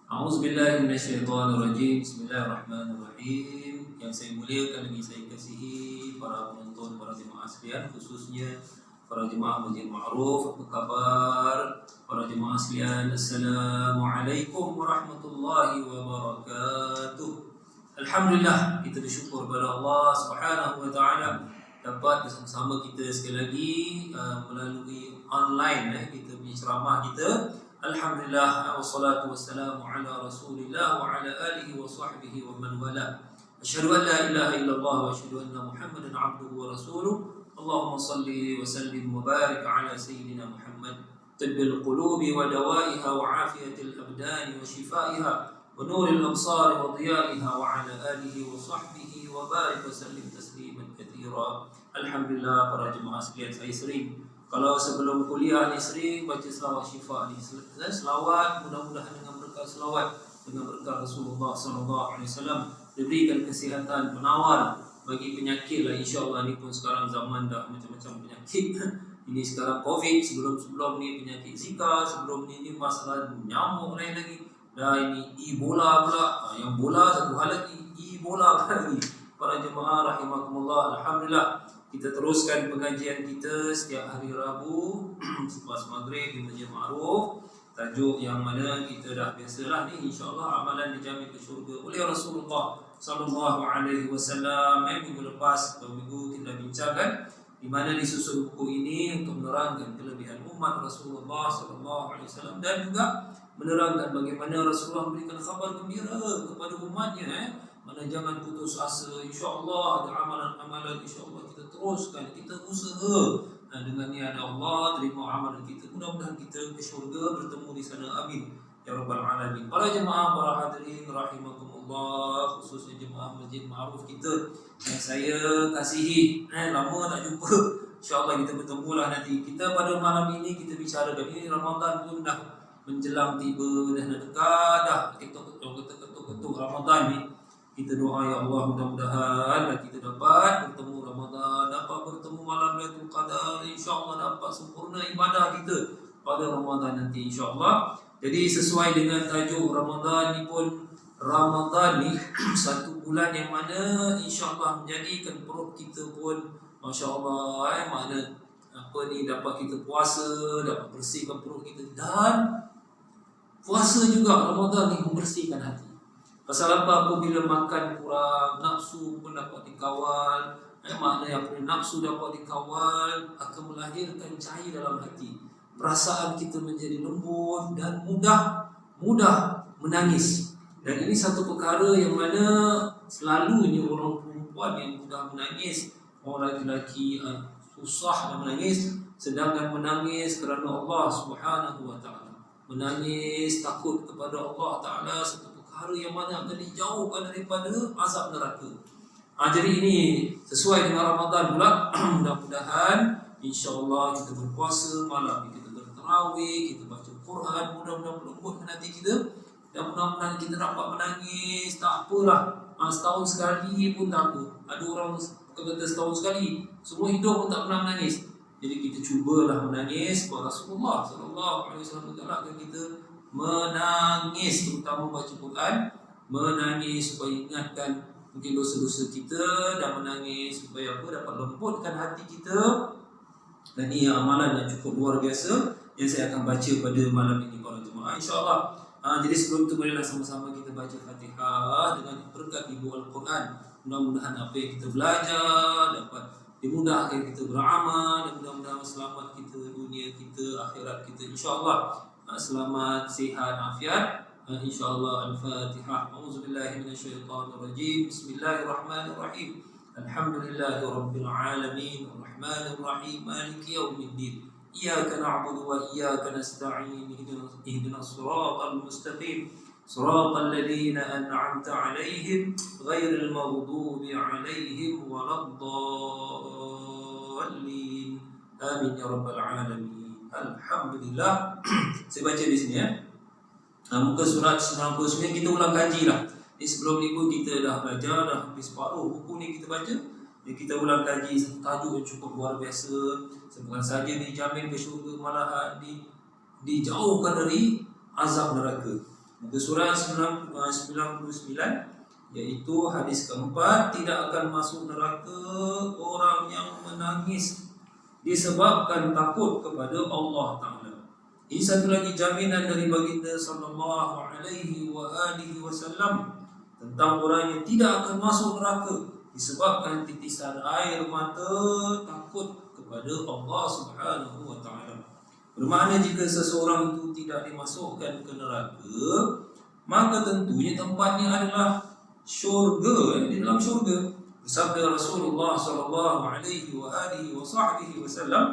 A'udzubillahi minasyaitonirrajim. Bismillahirrahmanirrahim. Yang saya muliakan lagi saya kasihi para penonton, para jemaah sekalian, khususnya para jemaah Masjid Ma'ruf. Apa khabar para jemaah sekalian? Assalamualaikum warahmatullahi wabarakatuh. Alhamdulillah, kita bersyukur kepada Allah Subhanahu wa taala dapat bersama-sama kita sekali lagi melalui online kita punya ceramah kita. Alhamdulillah, wassalatu wassalamu ala Rasulillah wa ala alihi wa sahbihi wa man wala. Asyhadu an la ilaha illallah wa asyhadu anna Muhammadan abduhu wa rasuluh. Allahumma salli wa sallim wa barik ala sayyidina Muhammad, tibbil qulubi wa dawaiha wa afiyatil abdani wa shifaiha wa nuril absari wa diyaiha wa ala alihi wa sahbihi wa barik wa sallim tasliman katsira. Alhamdulillah, para jemaah sekalian, saya sering kalau sebelum kuliah ni sering baca selawat syifa ni. Selawat mudah-mudahan dengan berkat selawat, dengan berkat Rasulullah SAW diberikan kesihatan penawar bagi penyakit lah, insya-Allah. Ni pun sekarang zaman dah macam-macam penyakit. Ini sekarang Covid, sebelum ni penyakit Zika, sebelum ni masalah nyamuk lain lagi. Dah ini Ebola pula, yang bola satu hal lagi, Ebola lagi. Para jemaah rahimakumullah, alhamdulillah kita teruskan pengajian kita setiap hari Rabu selepas maghrib di Masjid Ma'ruf. Tajuk yang mana kita dah biasalah ni, insya-Allah amalan dijamin ke syurga oleh Rasulullah sallallahu alaihi wasallam. Minggu lepas atau minggu kita bincangkan di mana disusun buku ini untuk menerangkan kelebihan umat Rasulullah sallallahu alaihi wasallam dan juga menerangkan bagaimana Rasulullah memberikan khabar gembira kepada umatnya. Mana jangan putus asa, insya-Allah ada amalan-amalan, insya-Allah kita teruskan, kita usaha dengan niat Allah terima amalan kita. Mudah-mudahan kita ke syurga bertemu di sana, amin ya rabbal alamin. Para jemaah, para hadirin rahimakumullah, khususnya jemaah Masjid Ma'ruf kita yang saya kasihi, lama tak jumpa. Insya-Allah kita bertemulah nanti. Kita pada malam ini kita bicarakan, ini Ramadan pun dah menjelang tiba, dah nak dekat dah. Kita ketuk Ramadan ni. Kita doa, ya Allah, mudah-mudahan kita dapat bertemu Ramadan, dapat bertemu malam Lailatul Qadar, insya-Allah dapat sempurna ibadah kita pada Ramadan nanti, insya-Allah. Jadi sesuai dengan tajuk Ramadan ni pun, Ramadan ni satu bulan yang mana insya-Allah menjadikan perut kita pun masya-Allah, mana apa ni, dapat kita puasa, dapat bersihkan perut kita, dan puasa juga Ramadan ni membersihkan hati. Pasal apa? Apabila makan kurang, nafsu pun dapat dikawal. Makna yang nafsu dapat dikawal akan melahirkan cahaya dalam hati. Perasaan kita menjadi lembut dan mudah menangis. Dan ini satu perkara yang mana selalunya orang perempuan yang mudah menangis, orang lelaki susah dan menangis, sedangkan menangis kerana Allah Subhanahu wa taala. Menangis takut kepada Allah Taala, satu perkara yang mana akan dijauhkan daripada azab neraka. Jadi ini sesuai dengan Ramadan pula. Mudah-mudahan insya-Allah kita berpuasa, malam kita bertarawih, kita baca Quran, mudah-mudahan melembutkan hati kita dan mudah-mudahan kita dapat menangis. Tak apalah, setahun sekali pun tak apa. Ada orang kata setahun sekali, semua hidup pun tak pernah menangis. Jadi kita cubalah menangis. Rasulullah sallallahu alaihi wasallam menggalakkan kita menangis, terutama baca Quran, menangis supaya ingatkan mungkin dosa-dosa kita, dan menangis supaya apa, dapat lembutkan hati kita. Dan ini amalan yang cukup luar biasa yang saya akan baca pada malam ini para jemaah, insya-Allah. Jadi sebelum itu marilah sama-sama kita baca Fatihah dengan berkat ibu Al-Quran. Mudah-mudahan apa yang kita belajar dapat dimudahkan kita beramal, dan mudah-mudahan selamat kita dunia kita, akhirat kita, insya-Allah. Selamat, sihat, afiat, insya-Allah. Al-Fatihah. A'udzubillahi minasyaitonirrajim. Bismillahirrahmanirrahim. Alhamdulillahirabbil alamin, arrahmanir rahim, maliki yaumiddin. Iyyaka na'budu wa iyyaka nasta'in. Ihdinas siratal mustaqim. Siratal ladzina an'amta 'alaihim ghairil maghdubi 'alaihim waladdallin. Amin ya rabbal alamin. Alhamdulillah. Saya baca di sini ya. Muka surat 99 kita ulang kaji lah. Sebelum ni pun kita dah belajar, dah habis separuh buku ni kita baca. Kita ulang kaji satu tajuk yang cukup luar biasa. Bukan saja dijamin ke syurga, malahan dijauhkan dari azab neraka. Muka surat 99, iaitu hadis keempat, tidak akan masuk neraka orang yang menangis disebabkan takut kepada Allah Ta'ala. Ini satu lagi jaminan dari baginda sallallahu alaihi wasallam tentang orang yang tidak akan masuk neraka disebabkan titisan air mata takut kepada Allah Subhanahu wa Ta'ala. Bermakna jika seseorang itu tidak dimasukkan ke neraka, maka tentunya tempatnya adalah syurga, di dalam syurga. Bersabda Rasulullah sallallahu alaihi wasallam,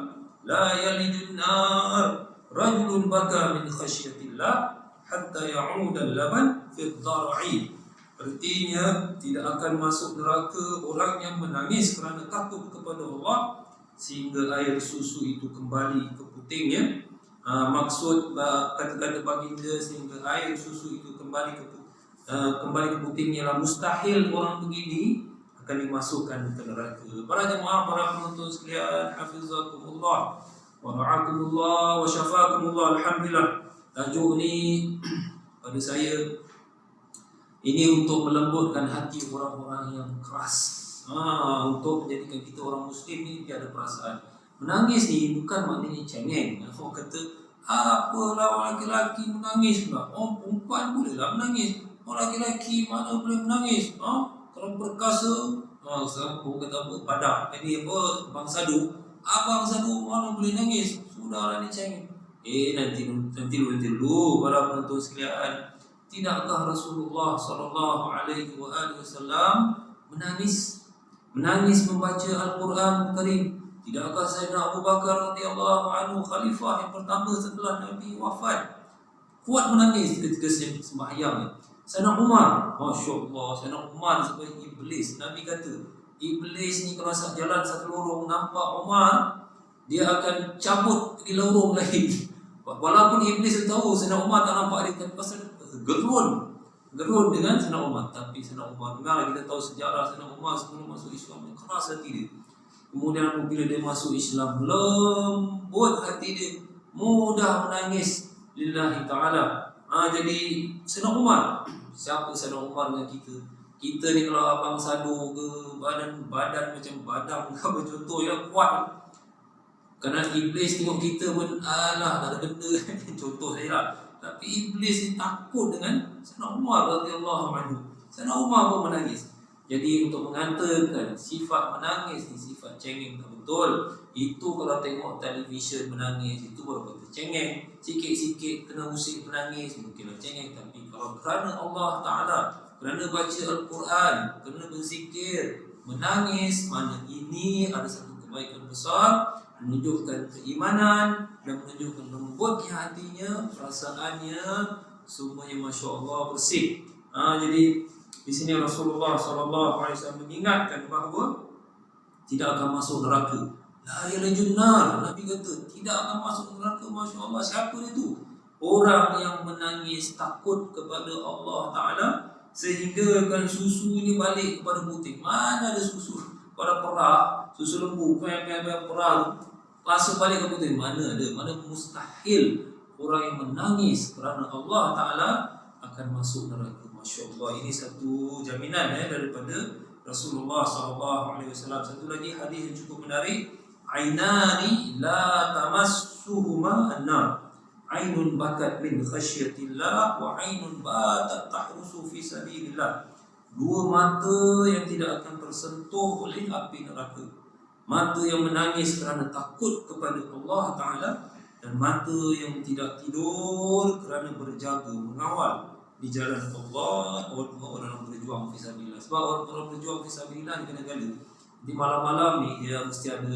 la yalijun nar rajulun baka min khasyatillah hatta ya'ud al-laban fi ad-dar'i. Artinya tidak akan masuk neraka orang yang menangis kerana takut kepada Allah sehingga air susu itu kembali ke putingnya. Maksud kata-kata baginda sehingga air susu itu kembali ke putingnya lah, mustahil orang begini akan dimasukkan ke neraka. Para jemaah, para penonton sekalian, hafizakumullah wa ra'akumullah wa syafakumullah. Alhamdulillah, tajuk ni pada saya ini untuk melembutkan hati orang-orang yang keras, untuk menjadikan kita orang Muslim ni tiada perasaan. Menangis ni bukan maknanya cengeng. Orang kata, apalah orang lelaki menangis pula, orang perempuan bolehlah menangis, orang lelaki mana boleh menangis? Kalau perkasa, sekarang orang kata apa, padak, ini apa, bangsadu, abang sadu mana boleh nangis? Sudahlah ni cengeng. Nanti dulu para penonton sekalian, tidakkah Rasulullah sallallahu alaihi wasallam menangis membaca Al-Quran Karim? Tidakkah Sayyidina Abu Bakar radhiyallahu anhu, khalifah yang pertama setelah Nabi wafat, kuat menangis ketika sembahyang? Sayyidina Umar, masya-Allah, Sayyidina Umar sebagai iblis. Nabi kata, iblis ni kalau jalan satu lorong nampak Umar, dia akan cabut pergi lorong lain. Walaupun iblis tahu Sayyidina Umar tak nampak dia, pasal gerun dengan Sayyidina Umar. Tapi Sayyidina Umar, memang kita tahu sejarah Sayyidina Umar sebelum masuk Islam, keras hati dia. Kemudian apabila dia masuk Islam, lembut hati dia, mudah menangis lillahi ta'ala. Jadi Sayyidina Umar, siapa Sayyidina Umar dengan kita? Kita ni kalau abang sadu ke, badan macam badang ke, contoh yang kuat. Kerana iblis tengok kita pun, alah tak ada benda. Contoh saya lah. Tapi iblis ni takut dengan Sayyidina Umar radhiyallahu anhu. Sayyidina Umar pun menangis. Jadi untuk mengatakan sifat menangis ni sifat cengeng tak betul. Itu kalau tengok televisyen menangis, itu baru kata cengeng. Sikit-sikit kena musik menangis, mungkinlah cengeng. Tapi kalau kerana Allah Ta'ala, kerana baca Al-Quran, kerana berzikir, menangis, mana ini ada satu kebaikan besar, menunjukkan keimanan dan menunjukkan lembutnya hatinya, perasaannya, semuanya Masya Allah bersih. Jadi di sini Rasulullah SAW mengingatkan bahawa tidak akan masuk neraka. La yalijun nar, Nabi kata tidak akan masuk neraka. Masya Allah, siapa itu? Orang yang menangis takut kepada Allah Ta'ala sehingga kan susunya balik kepada puting. Mana ada susu pada perah, susu lembu, perah rasa balik ke puting? Mana ada? Mana mustahil orang yang menangis kerana Allah Ta'ala akan masuk neraka. Masya Allah, ini satu jaminan daripada Rasulullah SAW. Satu lagi hadis yang cukup menarik, ainani la tamassuhuma an-nar, ainun bakat min khasyatillah wa ainun batat tahrusu fi sabilillah. Dua mata yang tidak akan tersentuh oleh api neraka, mata yang menangis kerana takut kepada Allah Ta'ala, dan mata yang tidak tidur kerana berjaga mengawal di jalan Allah, orang berjuang fisabilillah. Sebab orang berjuang fisabilillah ni kadang-kadang di malam-malam ni dia mesti ada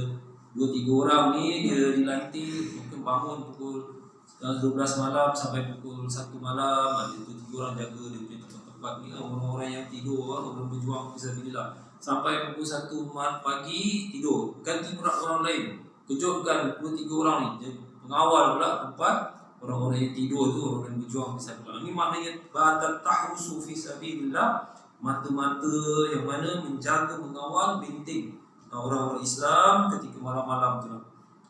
2-3 orang ni, dia dilantik mungkin bangun pukul 12 malam sampai pukul 1 malam. Ada 2-3 orang jaga dia punya tempat-tempat ni, orang-orang yang tidur, orang berjuang fisabilillah, sampai pukul 1 pagi tidur, ganti pula orang lain, kejutkan 2-3 orang ni, jadi pengawal pula tempat orang-orang yang tidur tu, orang yang berjuang fisabilillah. Ini maknanya batat tahrusu fisabilillah, mata-mata yang mana menjaga, mengawal, binting orang-orang Islam ketika malam-malam tu.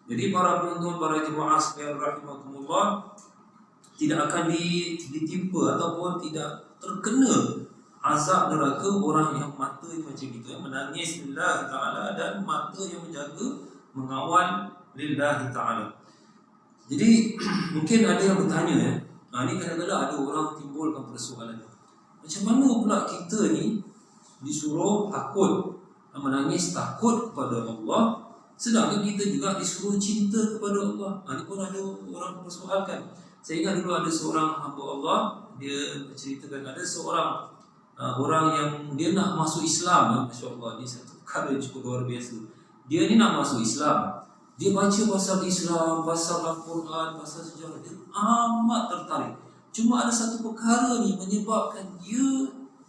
Jadi para penonton, para jemaah sekalian rahimakumullah, tidak akan ditimpa ataupun tidak terkena azab neraka orang yang matanya macam itu, menangis lillahi ta'ala dan mata yang menjaga mengawal lillahi ta'ala. Jadi mungkin ada yang bertanya ni kadang-kadang ada orang timbulkan persoalan, macam mana pula kita ni disuruh takut, menangis takut kepada Allah, sedangkan kita juga disuruh cinta kepada Allah. Ini pun ada orang persoalkan. Saya ingat dulu ada seorang hamba Allah, dia menceritakan ada seorang orang yang dia nak masuk Islam. Masya Allah, ni satu perkara yang cukup luar biasa. Dia ni nak masuk Islam, dia baca pasal Islam, pasal Al-Quran, pasal sejarah, dia amat tertarik. Cuma ada satu perkara ni menyebabkan dia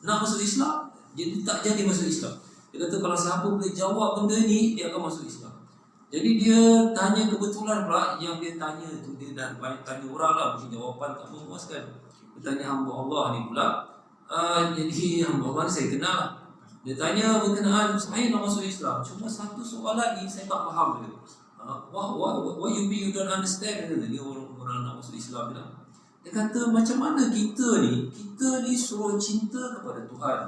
nak masuk Islam, dia tak jadi masuk Islam. Dia kata kalau siapa boleh jawab benda ni, dia akan masuk Islam. Jadi dia tanya, kebetulan pula yang dia tanya tu, dia dah banyak tanya orang lah, mungkin jawapan tak memuaskan. Dia tanya hamba Allah ni pula. Jadi hamba Allah ni saya kenal lah. Dia tanya berkenaan saya nak masuk Islam, cuma satu soalan ni saya tak faham dia. What you mean you don't understand? Dia orang nak masuk Islam bilang. Dia kata macam mana kita ni suruh cinta kepada Tuhan.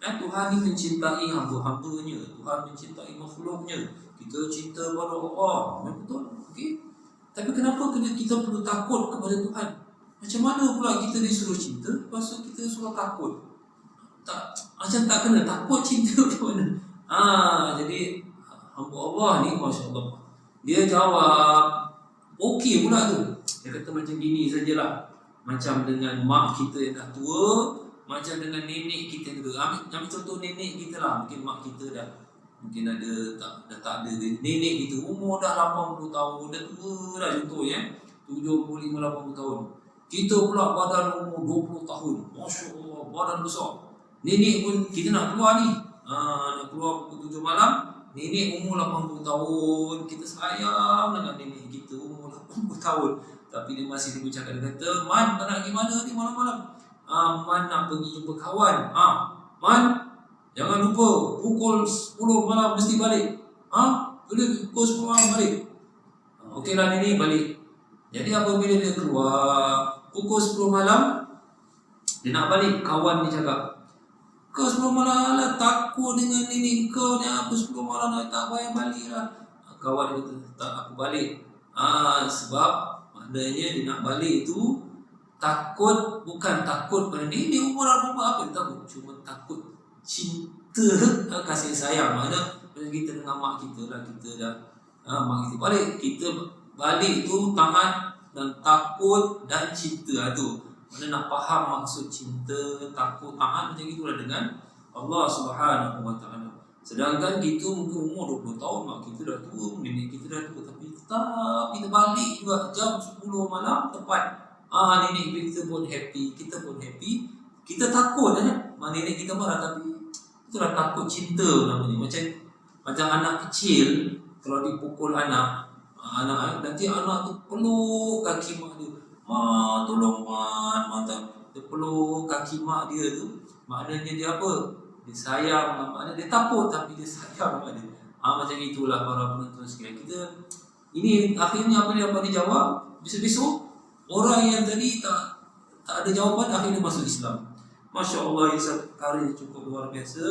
Tuhan ni mencintai hamba-hambanya, Tuhan mencintai makhluknya. Kita cinta kepada Allah, betul? Okey. Tapi kenapa kita perlu takut kepada Tuhan? Macam mana pula kita disuruh cinta, lepas tu kita suruh takut? Macam tak kena, takut cinta macam mana? Jadi hamba Allah ni, Masya Allah, dia jawab okey pula tu. Dia kata macam gini sajalah, macam dengan mak kita yang dah tua, macam dengan nenek kita juga. Ambil contoh nenek kita lah. Mungkin mak kita dah dah tak ada nenek kita, umur dah 80 tahun, dah tua dah contohnya, 75-80 tahun. Kita pula badan umur 20 tahun, Masya Allah, badan besar. Nenek pun kita nak keluar ni, nak keluar pukul 7 malam, nenek umur 80 tahun, kita sayang dengan nenek kita umur 80 tahun. Tapi dia masih bercakap, dia kata, Man, kau nak pergi mana ni malam-malam? Man nak pergi jumpa kawan. Man, jangan lupa pukul 10 malam mesti balik. Boleh pukul 10 malam balik. Okeylah nenek balik. Jadi apabila dia keluar pukul 10 malam, dia nak balik, kawan dia cakap, kau 10 malam lah, takut dengan nenek kau ni, apa 10 malam lah, tak payah balik lah. Kawan dia kata, tak, aku balik. Sebab maknanya dia nak balik tu takut, bukan takut pada nenek umur apa dia takut, cuma takut cinta, kasih sayang. Mana kita dengan mak kita lah, kita dah mak kita balik, kita balik tu taat dan takut dan cinta tu. Mana nak faham maksud cinta, takut, taat, macam itulah dengan Allah Subhanahu Wa Taala. Sedangkan kita mungkin umur 20 tahun, mak kita dah tua, nenek kita dah tua, tapi tetap kita balik juga jam 10 malam tepat. Nenek kita pun happy, kita pun happy. Kita takut nenek kita marah, tapi itulah takut cinta namanya. Macam anak kecil, kalau dipukul anak nanti anak tu peluk kaki mak dia. Ma, tolong man, dia peluk kaki mak dia tu. Maknanya dia apa? Dia sayang, maknanya dia takut tapi dia sayang mak dia. Macam itulah para penonton sekalian. Kita ini akhirnya apa dia jawab? Besok-besok orang yang tadi tak ada jawapan akhirnya masuk Islam. Masya Allah, ini satu perkara yang cukup luar biasa.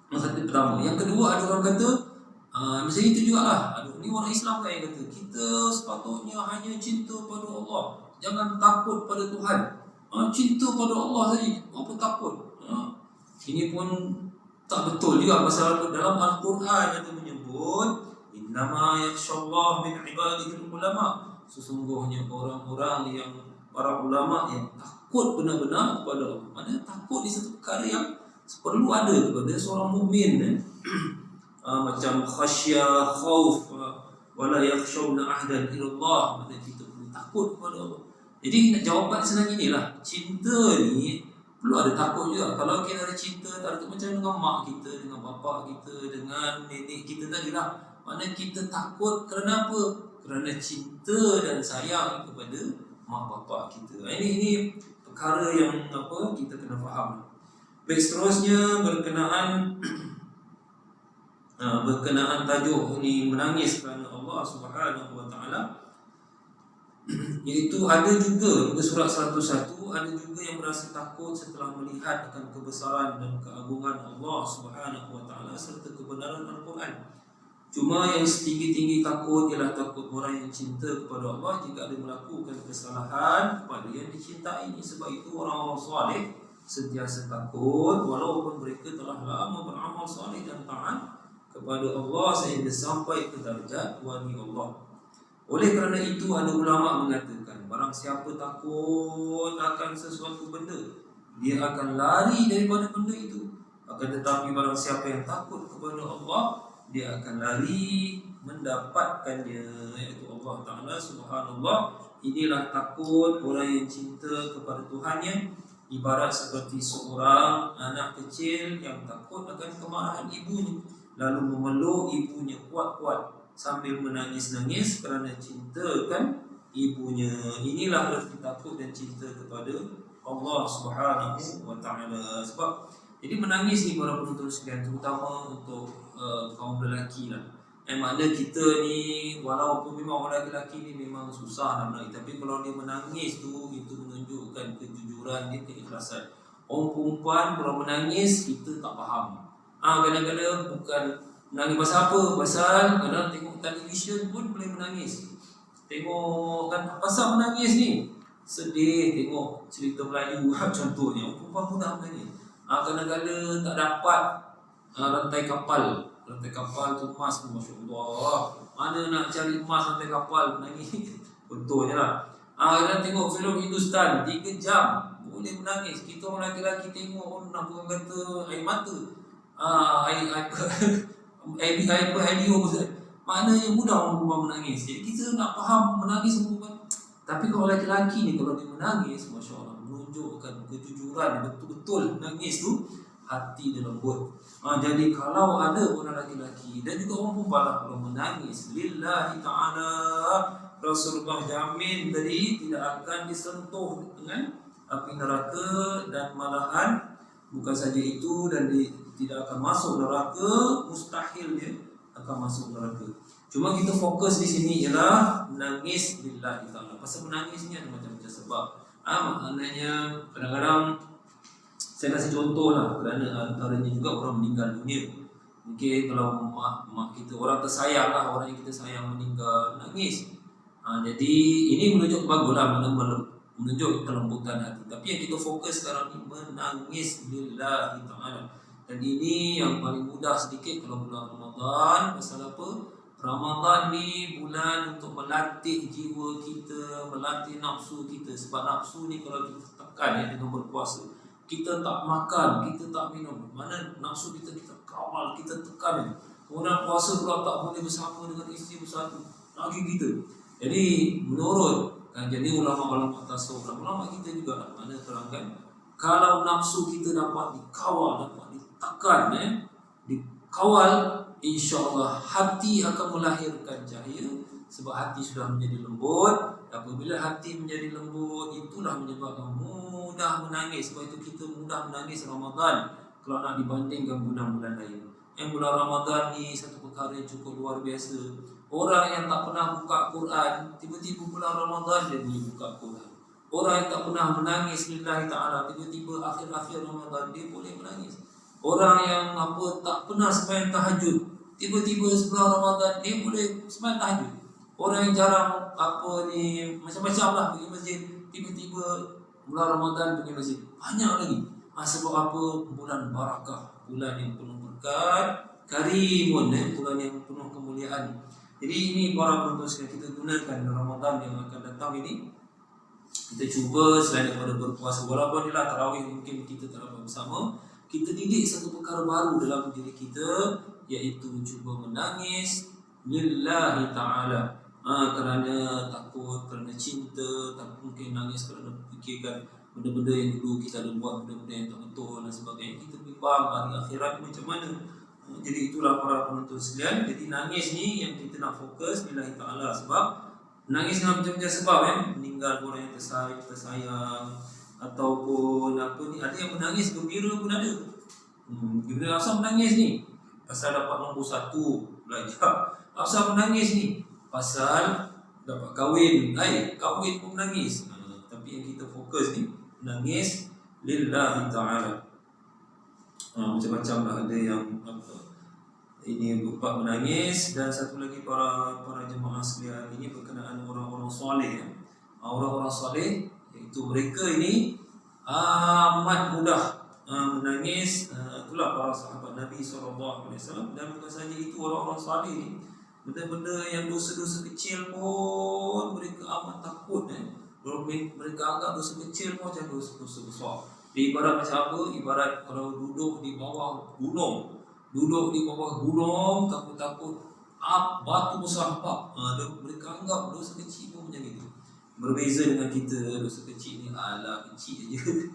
Yang satu pertama. Yang kedua, ada orang kata macam itu jugalah. Ini orang Islam kan yang kata kita sepatutnya hanya cinta pada Allah, jangan takut pada Tuhan. Cinta pada Allah saja, apa takut? Ini pun tak betul juga. Pasal dalam Al-Quran itu menyebut innama yakhshallah min ibadihi ulama. Sesungguhnya orang-orang yang para ulama yang takut benar-benar kepada Allah. Maksudnya takut di satu perkara yang perlu ada kepada seorang mukmin. Macam khasyah, khauf, wala yakhshawna ahdan illallah. Maksudnya kita perlu takut kepada Allah. Jadi jawapan senang inilah, cinta ni perlu ada takut juga. Kalau kita ada cinta, tak ada macam dengan mak kita, dengan bapa kita, dengan nenek kita tadi lah. Maknanya kita takut kerana apa? Kerana cinta dan sayang kepada mak bapa kita. Ini perkara yang kita kena faham. Baik, seterusnya berkenaan tajuk ni, menangis kerana Allah Subhanahu Wa Taala. Iaitu ada juga pada surat 101, ada juga yang merasa takut setelah melihat akan kebesaran dan keagungan Allah Subhanahu wa taala serta kebenaran Al-Quran. Cuma yang setinggi-tinggi takut ialah takut orang yang cinta kepada Allah jika ada melakukan kesalahan kepada yang dicintai. Sebab itu orang-orang soleh sentiasa takut walaupun mereka telah lama beramal soleh dan taat kepada Allah sehingga sampai ke darjat wali Allah. Oleh kerana itu ada ulama mengatakan barang siapa takut akan sesuatu benda, dia akan lari daripada benda itu. Akan tetapi barang siapa yang takut kepada Allah, dia akan lari mendapatkannya, iaitu Allah Ta'ala. Subhanallah, inilah takut orang yang cinta kepada Tuhannya. Ibarat seperti seorang anak kecil yang takut akan kemarahan ibunya, lalu memeluk ibunya kuat-kuat sambil menangis-nangis kerana cintakan ibunya. Inilah erti takut dan cinta kepada Allah Subhanahu wa Ta'ala. Sebab jadi menangis ni para penonton sekalian, terutama untuk kaum lelaki lah. Makna kita ni walaupun memang orang lelaki ni memang susah nak menangis, tapi kalau dia menangis tu, itu menunjukkan kejujuran dia, keikhlasan. Orang perempuan kalau menangis kita tak faham. Kadang-kadang bukan menangis pasal apa, pasal kadang tengok televisyen pun boleh menangis. Tengok kan pasal menangis ni, sedih tengok cerita Melayu contohnya, orang perempuan pun tak menangis. Kadang-kadang tak dapat rantai kapal tu emas tu, Masya Allah, mana nak cari emas rantai kapal, menangis. Contohnya lah. Kadang tengok filem Hindustan 3 jam boleh menangis. Kita orang lelaki-lelaki tengok pun nak buang kata air mata, air liur. Maknanya mudah orang perempuan menangis. Jadi kita nak faham menangis perempuan. Tapi kalau lelaki-lelaki ni kalau dia menangis, Masya Allah, menunjukkan kejujuran, betul-betul nangis tu hati dia lembut. Jadi kalau ada orang lelaki-lelaki dan juga orang perempuan lah, kalau menangis lillahi ta'ala, Rasulullah jamin tadi tidak akan disentuh dengan api neraka, dan malahan bukan saja itu, dan tidak akan masuk neraka, mustahil dia akan masuk neraka. Cuma kita fokus di sini ialah menangis lillahi ta'ala. Pasal menangis ni ada macam-macam sebab. Maknanya kadang-kadang saya kasih contoh lah, kerana antaranya juga orang meninggal dunia. Mungkin kalau mak kita, orang tersayang lah, orang yang kita sayang meninggal, nangis. Jadi ini menunjuk baguslah, menunjuk kelembutan hati. Tapi yang kita fokus sekarang ni menangis lillahi ta'ala. Dan ini yang paling mudah sedikit kalau bulan Ramadan. Pasal apa? Ramadan ni bulan untuk melatih jiwa kita, melatih nafsu kita. Sebab nafsu ni kalau kita tekan dengan berpuasa, kita tak makan, kita tak minum, mana nafsu kita kawal, kita tekan. Orang puasa pula tak boleh bersama dengan isteri bersatu, lagi kita. Jadi menurut jadi ulama-ulama tasawuf, ulama kita juga mana terangkan, kalau nafsu kita dapat dikawal, dapat ditekan, dikawal, insya-Allah hati akan melahirkan cahaya. Sebab hati sudah menjadi lembut. Apabila hati menjadi lembut, itulah menyebabkan mudah menangis. Sebab itu kita mudah menangis Ramadan kalau nak dibandingkan bulan-bulan lain. Yang bulan Ramadan ni satu perkara yang cukup luar biasa. Orang yang tak pernah buka Quran, tiba-tiba bulan Ramadan dia boleh buka Quran. Orang yang tak pernah menangis lillahi ta'ala, tiba-tiba akhir-akhir Ramadan dia boleh menangis. Orang yang tak pernah sembahyang tahajud, tiba-tiba sebulan Ramadan dia boleh sembahyang tahajud. Orang yang jarang macam-macam lah pergi masjid, tiba-tiba bulan Ramadan pergi masjid. Banyak lagi. Sebab apa? Bulan barakah, bulan yang penuh berkat, karimun, bulan yang penuh kemuliaan. Jadi ini para penonton sekalian, kita gunakan Ramadan yang akan datang ini. Kita cuba selain daripada berpuasa, walaupun inilah tarawih mungkin kita tak dapat bersama, kita didik satu perkara baru dalam diri kita, iaitu cuba menangis lillahi ta'ala. Kerana takut, kerana cinta, tak mungkin nangis kerana fikirkan benda-benda yang dulu kita ada buat, benda-benda yang tak betul dan sebagainya. Kita bimbang hari akhirat macam mana. Jadi itulah para penonton sekalian. Jadi nangis ni yang kita nak fokus lillahi ta'ala. Sebab nangis dengan macam-macam sebab, meninggal orang yang tersayang, ataupun ada yang menangis gembira pun ada. Gembira asal menangis ni? Pasal dapat nombor 1 belajar. Asal menangis ni? Pasal dapat kahwin, kahwin pun menangis. Tapi yang kita fokus ni menangis lillahi ta'ala. Macam-macam lah, ada yang ini berupa menangis, dan satu lagi para jemaah sekalian, ini berkenaan orang-orang soleh. Orang-orang soleh, iaitu mereka ini amat mudah menangis. Itulah para sahabat Nabi SAW. Dan bukan saja itu, orang-orang soleh ini, benda-benda yang dosa-dosa kecil pun mereka amat takut. Mereka anggap dosa kecil pun macam dosa besar. Ibarat macam apa? Ibarat kalau duduk di bawah gunung, takut-takut batu besar nampak. Mereka anggap dosa kecil pun macam itu. Berbeza dengan kita, dosa kecil ni ala kecil je.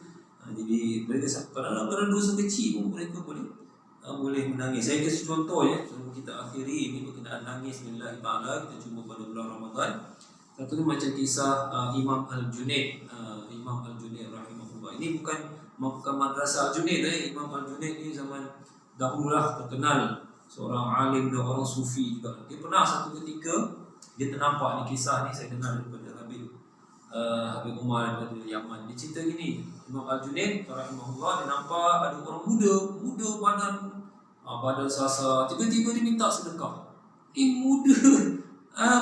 Jadi mereka kadang-kadang dosa kecil pun mereka boleh menangis. Saya kasih contoh ya, sebelum kita akhiri ini berkenaan nangis lillahi ta'ala. Kita cuba pada bulan Ramadan. Satu ni macam kisah Imam Al-Junaid. Imam Al-Junaid rahimahullah. Ini bukan madrasah Al-Junaid. Imam Al-Junaid ni zaman dahululah terkenal, seorang alim dan orang sufi juga. Dia pernah satu ketika dia ternampak, ni kisah ni saya dengar daripada Habib Umar daripada Yaman. Dia cerita gini, Imam Al-Junaid rahimahullah, dia nampak ada orang muda badan sasa, tiba-tiba dia minta sedekah. Muda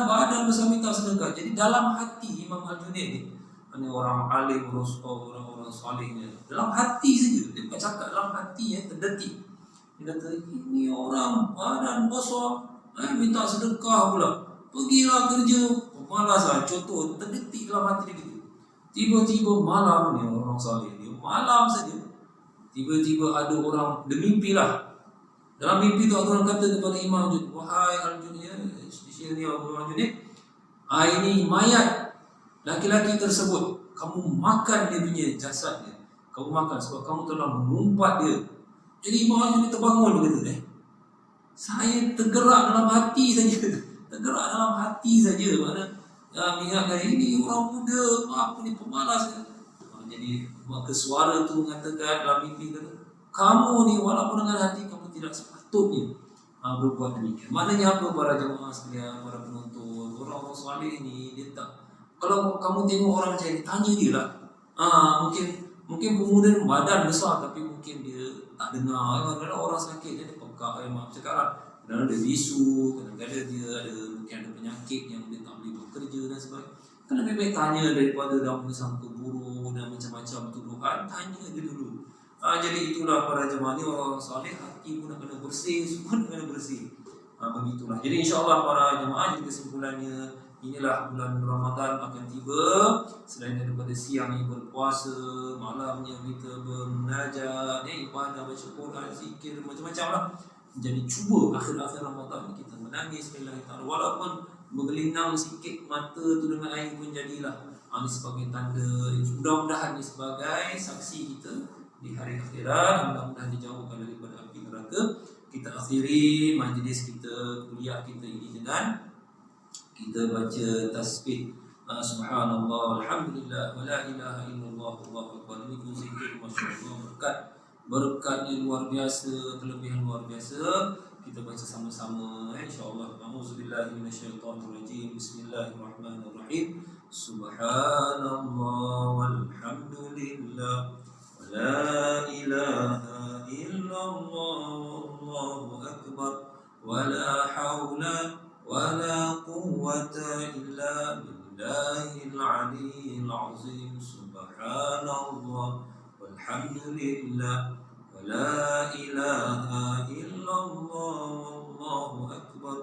badan besar minta sedekah. Jadi dalam hati Imam Al-Junaid ni, orang alim, orang saleh ni, dalam hati saja, dia bukan cakap, dalam hati terdetik. Dia kata, ini orang badan besar minta sedekah pula, pergilah kerja, malas lah. Contoh, terdetik dalam hati dia gitu. Tiba-tiba malam ni, orang saleh dia malam saja, tiba-tiba ada orang, dia mimpi lah. Dalam mimpi tu ada orang kata kepada Imam Al-Junaid, wahai Al-Junaid, ini Al-Junaid, ini mayat laki-laki tersebut, kamu makan dia punya jasad dia, kamu makan sebab kamu telah mengumpat dia. Jadi Imam Al-Junaid terbangun, dia kata, saya tergerak dalam hati saja. Mana mengingatkan ini orang muda, apa ni pemalas. Jadi maka suara tu mengatakan dalam mimpi, kata, kamu ni walaupun dengan hati kamu tidak sepatutnya berbuat demikian. Maknanya apa para jemaah sekalian, para penonton, orang-orang saleh ni dia tak, kalau kamu tengok orang macam ni, tanya dia lah. Mungkin pemuda badan besar tapi mungkin dia tak dengar. Kadang-kadang orang sakit dia pekak, maaf cakap lah, kadang-kadang dia bisu, kadang-kadang dia mungkin ada penyakit yang dia tak boleh bekerja dan sebagainya. Kan lebih baik tanya daripada dalam bersangka buruk dan macam-macam tuduhan. Tanya dia dulu. Jadi itulah para jemaah ni, orang saleh hati pun nak kena bersih, semua nak kena bersih. Begitulah. Jadi insya-Allah para jemaah, jadi kesimpulannya, inilah bulan Ramadan akan tiba. Selain daripada siangnya berpuasa, malamnya kita bermunajat, ibadah, baca Quran, zikir, macam-macam lah. Jadi cuba akhir-akhir Ramadan kita menangis lillahi ta'ala, walaupun bergelinang sikit mata tu dengan air pun jadilah. Ini sebagai tanda, mudah-mudahan ini sebagai saksi kita di hari akhirat, mudah-mudahan dijauhkan daripada api neraka. Kita akhiri majlis kita, kuliah kita ini dengan kita baca tasbih subhanallah walhamdulillah wa la ilaha illallah wallahu akbar. Ini pun zikir masya-Allah, berkatnya luar biasa, kelebihan luar biasa. Kita baca sama-sama insya-Allah. Auzubillahi minasyaitonirrajim. Bismillahirrahmanirrahim. Subhanallah walhamdulillah wa la ilaha illallah wallahu akbar wa la haula wa la quwwata illa billahil aliyyil azim. Subhanallah walhamdulillah wa la ilaha illallah wallahu akbar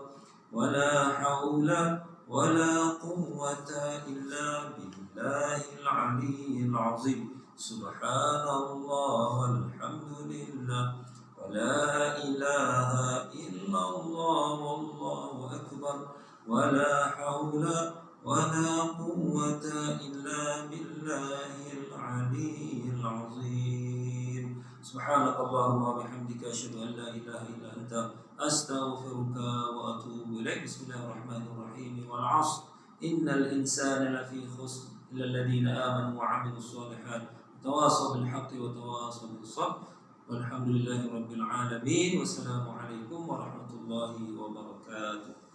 wa la haula wa la quwwata illa billahil aliyyil azim. Subhanallah walhamdulillah wa la ilaha illallah wallahu akbar wa la haula wa la quwwata illa billahil aliyyil azim. Subhanakallahumma wa bihamdika asyhadu an la ilaha illa anta astaghfiruka wa atubu ilaik. Bismillahirrahmanirrahim. Wal 'ashr innal insana lafi khusr illa alladhina amanu wa 'amilus shalihat tawasaw bil haqqi wa tawasaw bis sabr. Walhamdulillahi rabbil alamin. Wassalamu alaikum warahmatullahi wabarakatuh.